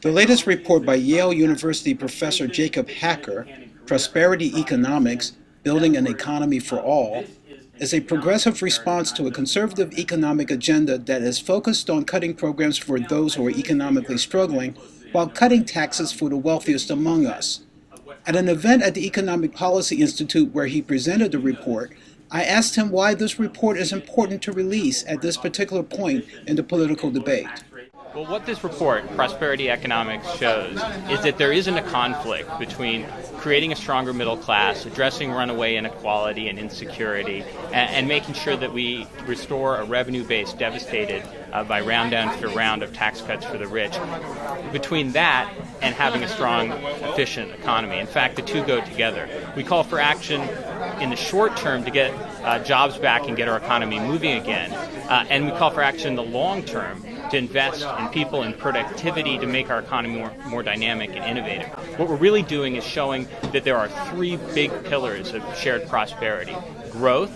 The latest report by Yale University professor Jacob Hacker, Prosperity Economics, Building an Economy for All, is a progressive response to a conservative economic agenda that is focused on cutting programs for those who are economically struggling while cutting taxes for the wealthiest among us. At an event at the Economic Policy Institute where he presented the report, I asked him why this report is important to release at this particular point in the political debate. Well, what this report, Prosperity Economics, shows is that there isn't a conflict between creating a stronger middle class, addressing runaway inequality and insecurity, and making sure that we restore a revenue base devastated by round after round of tax cuts for the rich. Between that and having a strong, efficient economy. In fact, the two go together. We call for action in the short term to get jobs back and get our economy moving again. And we call for action in the long term to invest in people and productivity to make our economy more dynamic and innovative. What we're really doing is showing that there are three big pillars of shared prosperity: growth,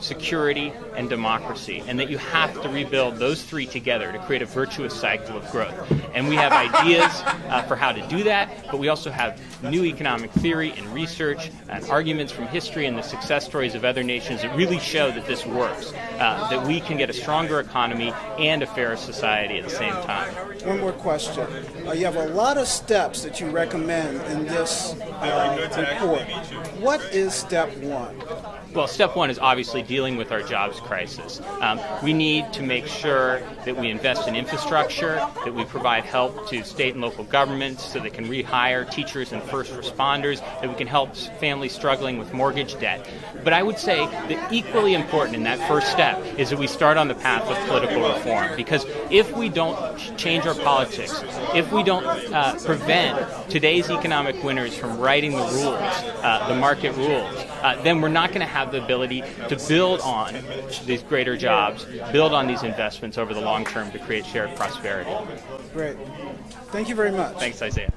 security, and democracy, and that you have to rebuild those three together to create a virtuous cycle of growth. And we have ideas for how to do that, but we also have new economic theory and research and arguments from history and the success stories of other nations that really show that this works, that we can get a stronger economy and a fairer society at the same time. One more question. You have a lot of steps that you recommend in this report. What is step one? Well, step one is obviously dealing with our jobs crisis. We need to make sure that we invest in infrastructure, that we provide help to state and local governments so they can rehire teachers and first responders, that we can help families struggling with mortgage debt. But I would say that equally important in that first step is that we start on the path of political reform. Because if we don't change our politics, if we don't prevent today's economic winners from writing the rules, the market rules, then we're not going to have the ability to build on these greater jobs, build on these investments over the long term to create shared prosperity. Great. Thank you very much. Thanks, Isaiah.